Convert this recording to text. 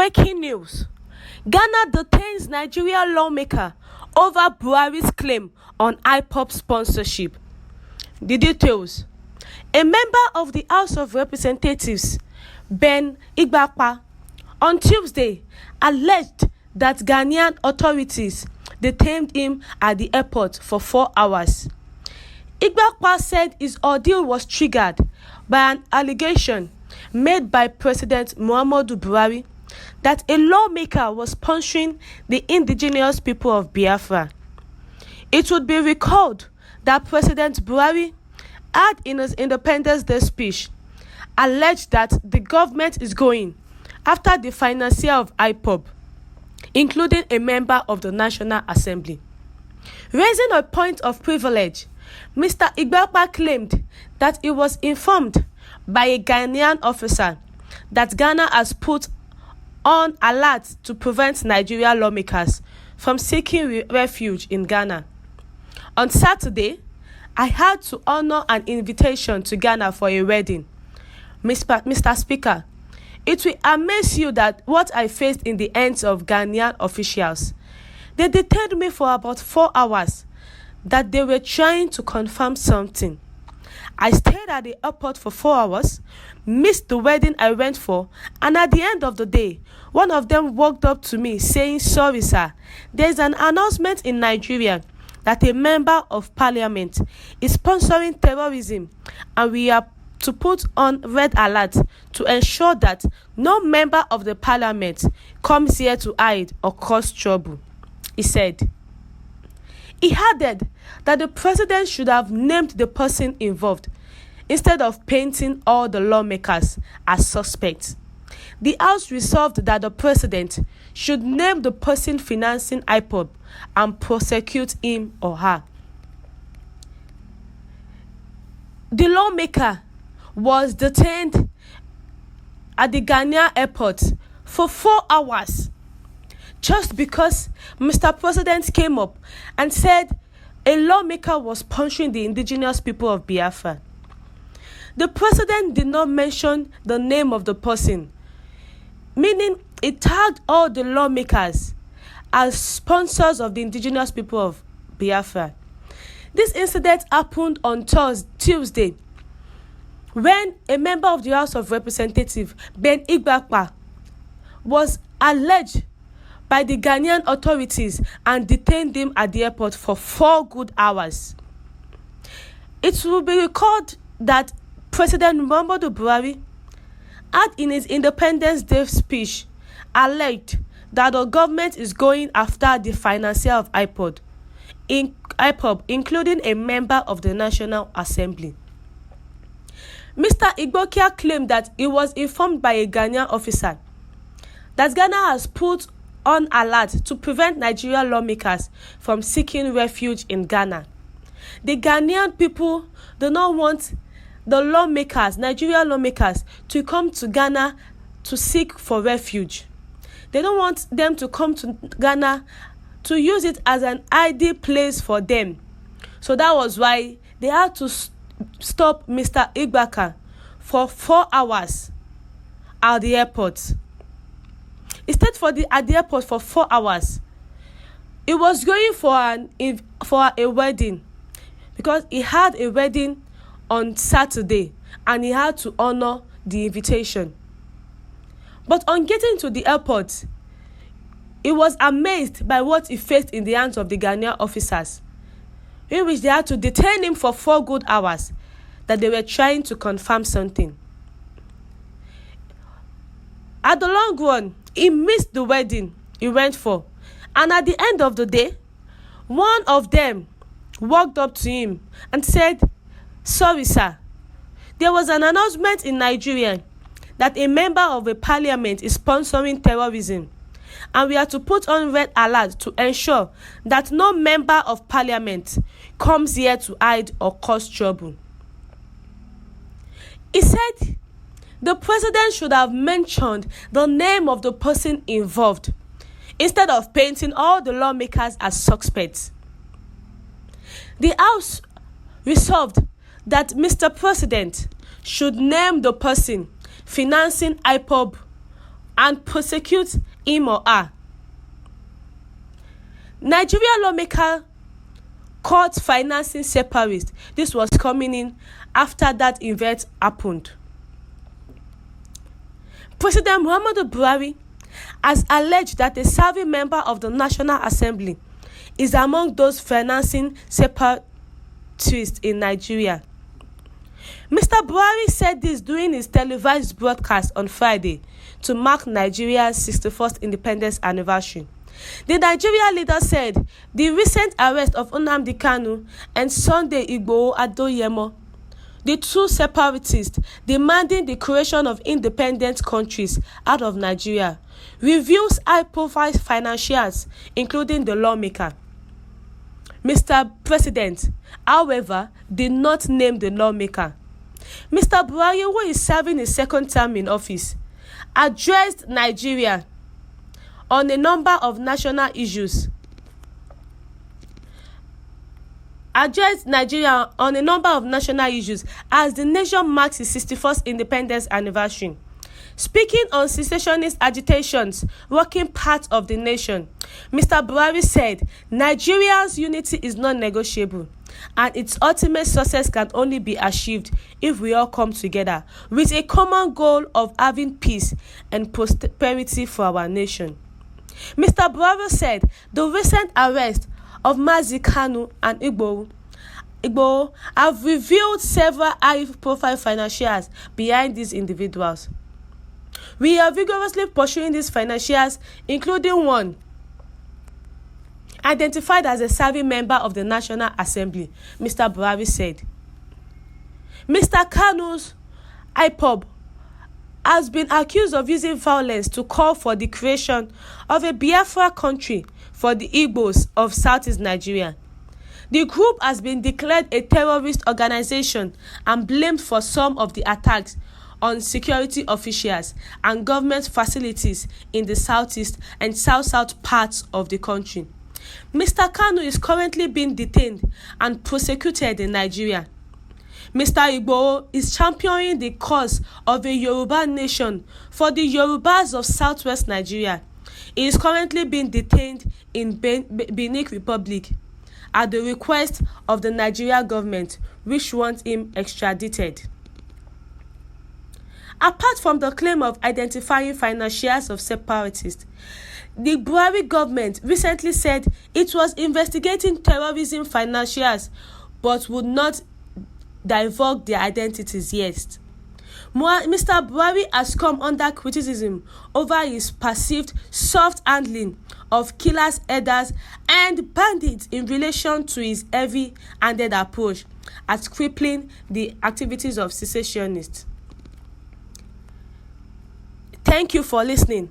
Breaking news. Ghana detains Nigerian lawmaker over Buharis claim on Ipob sponsorship. The details. A member of the House of Representatives, Ben Igbakwa, on Tuesday alleged that Ghanaian authorities detained him at the airport for 4 hours. Igbakwa said his ordeal was triggered by an allegation made by President Muhammadu Buhari that a lawmaker was sponsoring the indigenous people of Biafra. It would be recalled that President Buhari had in his Independence Day speech alleged that the government is going after the financier of Ipob, including a member of the National Assembly. Raising a point of privilege, Mr. Igbakwa claimed that he was informed by a Ghanaian officer that Ghana has put on alert to prevent Nigerian lawmakers from seeking refuge in Ghana. On Saturday, I had to honor an invitation to Ghana for a wedding. Mr. Speaker, it will amaze you that what I faced in the hands of Ghanaian officials. They detained me for about 4 hours, that they were trying to confirm something. I stayed at the airport for 4 hours, missed the wedding I went for, and at the end of the day, one of them walked up to me saying, "Sorry, sir, there's an announcement in Nigeria that a member of parliament is sponsoring terrorism, and we are to put on red alert to ensure that no member of the parliament comes here to hide or cause trouble," he said. He added that the president should have named the person involved instead of painting all the lawmakers as suspects. The House resolved that the president should name the person financing Ipob and prosecute him or her. The lawmaker was detained at the Ghanaian airport for 4 hours just because Mr. President came up and said a lawmaker was punching the indigenous people of Biafra. The president did not mention the name of the person, meaning he tagged all the lawmakers as sponsors of the indigenous people of Biafra. This incident happened on Tuesday when a member of the House of Representatives, Ben Igbakwa, was alleged by the Ghanaian authorities and detained him at the airport for 4 good hours. It will be recalled that President Muhammadu Buhari had in his Independence Day speech alleged that the government is going after the financier of Ipob, including a member of the National Assembly. Mr. Igbokwe claimed that he was informed by a Ghanaian officer that Ghana has put on alert to prevent Nigerian lawmakers from seeking refuge in Ghana. The Ghanaian people do not want the lawmakers, Nigerian lawmakers, to come to Ghana to seek for refuge. They don't want them to come to Ghana to use it as an ideal place for them. So that was why they had to stop Mr. Igbakwa for 4 hours at the airport. He stayed at the airport for 4 hours. He was going for a wedding because he had a wedding on Saturday and he had to honor the invitation. But on getting to the airport, he was amazed by what he faced in the hands of the Ghanaian officers, in which they had to detain him for 4 good hours, that they were trying to confirm something. At the long run, he missed the wedding he went for, and at the end of the day, one of them walked up to him and said, "Sorry, sir, there was an announcement in Nigeria that a member of a parliament is sponsoring terrorism, and we are to put on red alert to ensure that no member of parliament comes here to hide or cause trouble." He said the president should have mentioned the name of the person involved instead of painting all the lawmakers as suspects. The House resolved that Mr. President should name the person financing Ipob and prosecute him or her. Nigeria lawmaker caught financing separatists. This was coming in after that event happened. President Muhammadu Buhari has alleged that a serving member of the National Assembly is among those financing separatists in Nigeria. Mr. Buhari said this during his televised broadcast on Friday to mark Nigeria's 61st independence anniversary. The Nigerian leader said the recent arrest of Nnamdi Kanu and Sunday Igboho Adoyemo, the two separatists demanding the creation of independent countries out of Nigeria, reveals high-profile financiers, including the lawmaker. Mr. President, however, did not name the lawmaker. Mr. Buhari, who is serving his second term in office, addressed Nigeria on a number of national issues. As the nation marks its 61st independence anniversary. Speaking on secessionist agitations rocking part of the nation, Mr. Buhari said Nigeria's unity is non-negotiable and its ultimate success can only be achieved if we all come together with a common goal of having peace and prosperity for our nation. Mr. Buhari said the recent arrest of Mazi Kanu and Igboho have revealed several high-profile financiers behind these individuals. We are vigorously pursuing these financiers, including one identified as a serving member of the National Assembly, Mr. Buhari said. Mr. Kanu's Ipob has been accused of using violence to call for the creation of a Biafra country for the Igbos of Southeast Nigeria. The group has been declared a terrorist organization and blamed for some of the attacks on security officials and government facilities in the southeast and south parts of the country. Mr. Kanu is currently being detained and prosecuted in Nigeria. Mr. Igboho is championing the cause of a Yoruba nation for the Yorubas of southwest Nigeria. He is currently being detained in Benin Republic at the request of the Nigeria government, which wants him extradited. Apart from the claim of identifying financiers of separatists, the Buhari government recently said it was investigating terrorism financiers but would not divulge their identities yet. Mr. Buhari has come under criticism over his perceived soft handling of killers, herders, and bandits in relation to his heavy-handed approach at crippling the activities of secessionists. Thank you for listening.